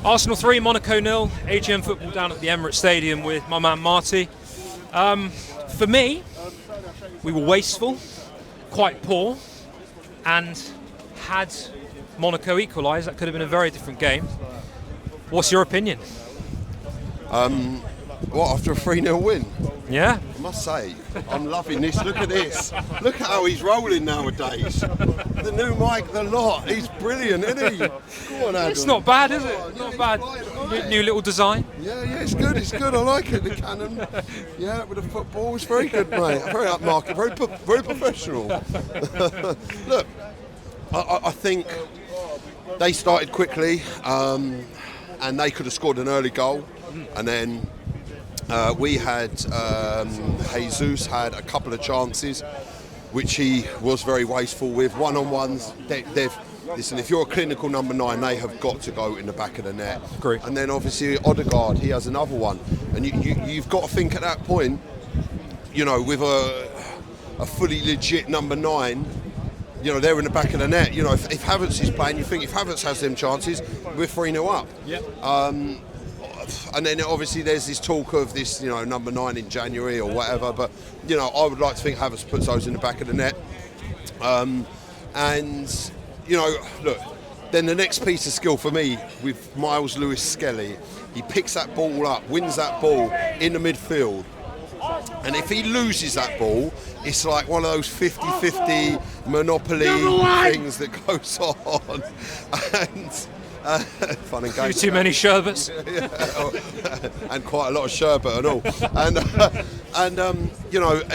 Arsenal 3, Monaco 0, AGM football down at the Emirates Stadium with my man Marty. For me, we were wasteful, quite poor, and had Monaco equalised, that could have been a very different game. What's your opinion? After a 3-0 win? Yeah. I must say, I'm loving this. Look at this. Look at how he's rolling nowadays. The new mic, the lot. He's brilliant, isn't he? Go on, Adam. It's not bad, is it? Not bad. New little design. Yeah, it's good. It's good. I like it. The cannon. Yeah, with the football, it's very good, mate. Very upmarket. Very professional. Look, I think they started quickly, and they could have scored an early goal, and then. We had Jesus had a couple of chances, which he was very wasteful with. One-on-ones, listen, if you're a clinical number 9, they have got to go in the back of the net. Great. And then obviously Odegaard, he has another one. And you've got to think at that point, with a fully legit number 9, they're in the back of the net. If Havertz is playing, you think if Havertz has them chances, we're 3-0 up. Yep. And then obviously there's this talk of this, number 9 in January or whatever. But I would like to think Havertz puts those in the back of the net. Look, then the next piece of skill for me with Miles Lewis-Skelly, he picks that ball up, wins that ball in the midfield. And if he loses that ball, it's like one of those 50-50 Monopoly things that goes on. Fun and games. Too many sherbets. And quite a lot of sherbet and all.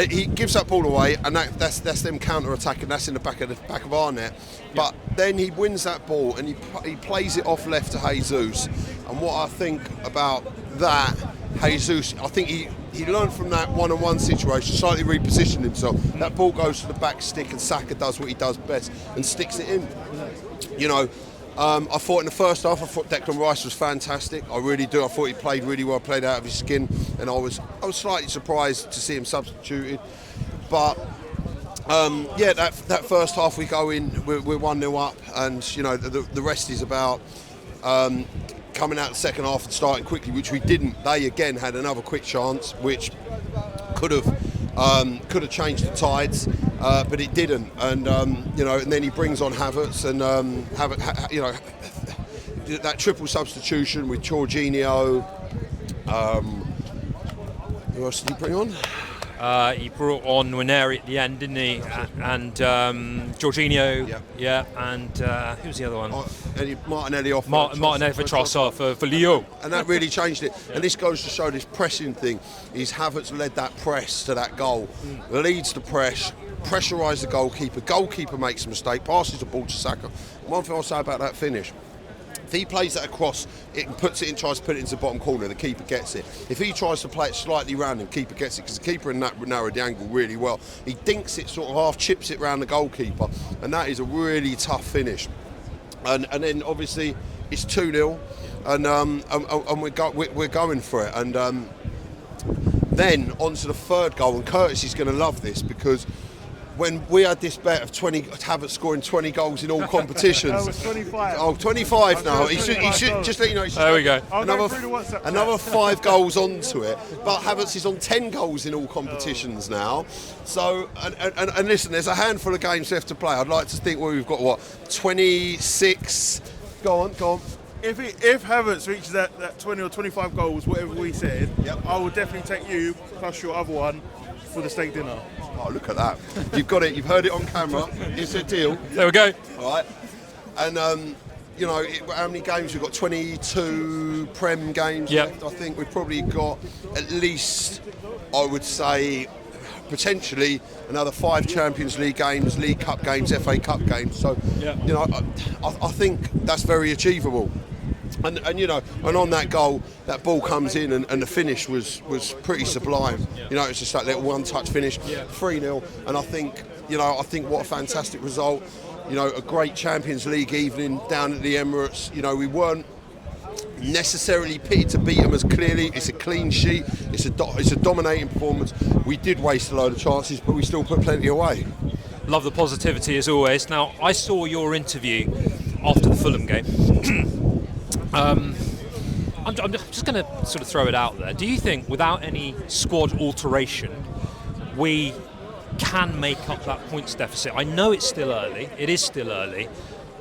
He gives that ball away, and that's them counter-attacking. That's in the back of our net. But then he wins that ball and he plays it off left to Jesus. And what I think about that, Jesus, I think he learned from that one-on-one situation, slightly repositioned himself. That ball goes to the back stick, and Saka does what he does best and sticks it in. I thought in the first half, Declan Rice was fantastic. I really do. I thought he played really well, played out of his skin, and I was slightly surprised to see him substituted. But that first half we go in, we're 1-0 up, and the rest is about coming out the second half and starting quickly, which we didn't. They again had another quick chance, which could have changed the tides, but it didn't. And and then he brings on Havertz, and that triple substitution with Jorginho. Who else did he bring on? He brought on Nwaneri at the end, didn't he? And Jorginho, and who's the other one? Martinelli off. Martinelli for Trossard for Leo. And that really changed it. And this goes to show this pressing thing. Is Havertz led that press to that goal, leads the press, pressurised the goalkeeper. Goalkeeper makes a mistake, passes the ball to Saka. One thing I'll say about that finish. If he plays that across, tries to put it into the bottom corner, the keeper gets it. If he tries to play it slightly round, the keeper gets it, because the keeper narrowed the angle really well. He dinks it, sort of half chips it round the goalkeeper, and that is a really tough finish. And then obviously it's 2-0, and we're going for it. And then on to the third goal, and Curtis is going to love this, because when we had this bet of Havertz scoring 20 goals in all competitions. That was 25. Oh, 25 now. He should just let you know. There we go. Another 5 goals onto it. But Havertz is on 10 goals in all competitions now. So, and listen, there's a handful of games left to play. I'd like to think we've got 26. Go on. If Havertz reaches that 20 or 25 goals, whatever we said, I will definitely take you plus your other one for the steak dinner. Oh, look at that. You've got it. You've heard it on camera. It's a deal. There we go. All right. And, how many games? We've got 22 Prem games left. I think we've probably got at least, I would say, potentially another 5 Champions League games, League Cup games, FA Cup games. So, I think that's very achievable. And on that goal, that ball comes in, and the finish was pretty sublime. It's just that little one-touch finish, 3-0. And I think what a fantastic result. A great Champions League evening down at the Emirates. We weren't necessarily pitted to beat them as clearly. It's a clean sheet. It's a dominating performance. We did waste a load of chances, but we still put plenty away. Love the positivity as always. Now, I saw your interview after the Fulham game. I'm just going to sort of throw it out there. Do you think, without any squad alteration, we can make up that points deficit? I know it's still early. It is still early,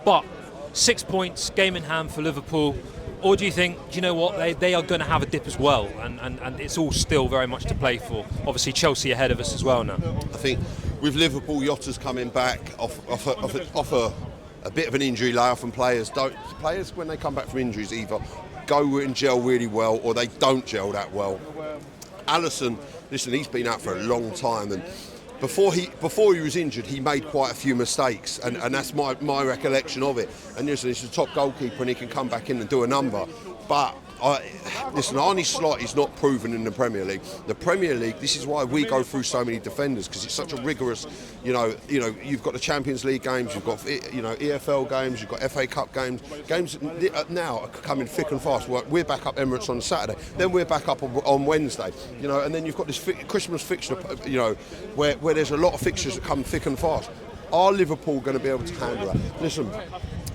but 6 points, game in hand for Liverpool. Or do you think, do you know what, they are going to have a dip as well, and it's all still very much to play for? Obviously, Chelsea ahead of us as well now. I think with Liverpool, Yotta's coming back off a bit of an injury layoff, and players when they come back from injuries either go and gel really well or they don't gel that well. Alisson, listen, he's been out for a long time, and before he was injured, he made quite a few mistakes, and that's my recollection of it. And listen, he's a top goalkeeper and he can come back in and do a number. But listen, Arne Slot is not proven in the Premier League. The Premier League, this is why we go through so many defenders, because it's such a rigorous, you've got the Champions League games, you've got, EFL games, you've got FA Cup games. Games now are coming thick and fast. We're back up Emirates on Saturday, then we're back up on Wednesday, and then you've got this Christmas fixture, where there's a lot of fixtures that come thick and fast. Are Liverpool going to be able to handle that? Listen,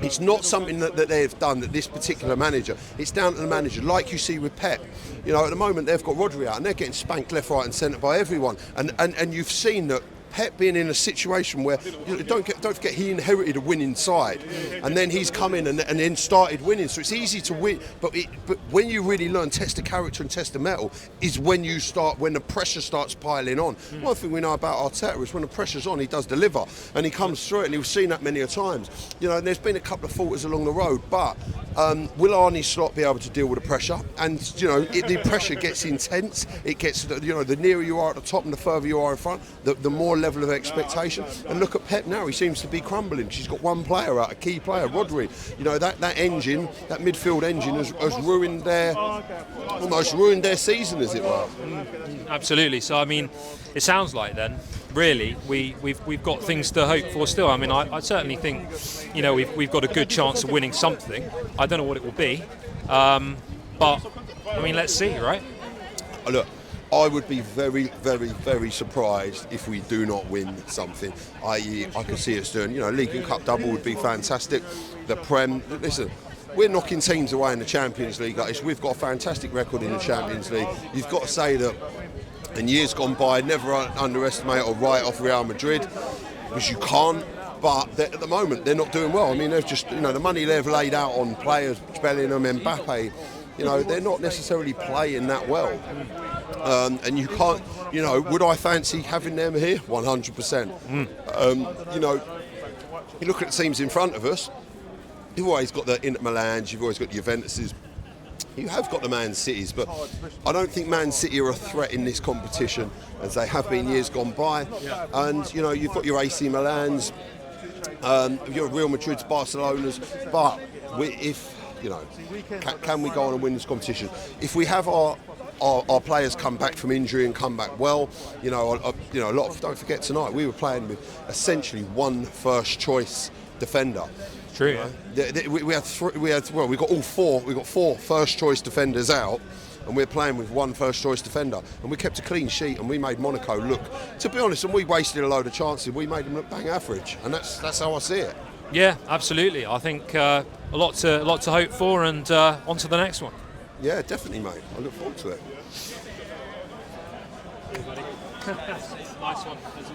it's not something that they've done, that this particular manager. It's down to the manager, like you see with Pep. At the moment they've got Rodri out and they're getting spanked left, right and centre by everyone. And you've seen that Pep being in a situation where, don't forget, he inherited a winning side, and then he's come in and then started winning. So it's easy to win, but when you really learn, test the character and test the mettle, is when the pressure starts piling on. One thing we know about Arteta is when the pressure's on, he does deliver, and he comes through it, and we've seen that many a times. And there's been a couple of falters along the road, but will Arne Slot be able to deal with the pressure? And the pressure gets intense. It gets, the nearer you are at the top and the further you are in front, the more level of expectation. And look at Pep now, he seems to be crumbling. She's got one player out, a key player, Rodri. That engine, that midfield engine has almost ruined their season, as it were. Absolutely. So I mean, it sounds like then, really, we've got things to hope for still. I mean, I certainly think, we've got a good chance of winning something. I don't know what it will be, but I mean, let's see, right? Look, I would be very, very, very surprised if we do not win something. I.e., I can see us doing, League and Cup double would be fantastic. The Prem, listen, we're knocking teams away in the Champions League. We've got a fantastic record in the Champions League. You've got to say that in years gone by, never underestimate or write off Real Madrid, because you can't. But at the moment, they're not doing well. I mean, they've just, the money they've laid out on players, Bellingham, Mbappe, they're not necessarily playing that well. And you can't, would I fancy having them here? 100%. You look at the teams in front of us, you've always got the Inter Milans, you've always got Juventuses, you have got the Man Cities, but I don't think Man City are a threat in this competition as they have been years gone by. And, you've got your AC Milans, your Real Madrid's, Barcelona's, but can we go on and win this competition? If we have our players come back from injury and come back well, a lot of, don't forget tonight we were playing with essentially one first choice defender. True. We got four first choice defenders out, and we're playing with one first choice defender, and we kept a clean sheet, and we made Monaco look, to be honest, and we wasted a load of chances. We made them look bang average, and that's how I see it. Yeah, absolutely. I think a lot to hope for, and on to the next one. Yeah, definitely, mate. I look forward to it. Nice one.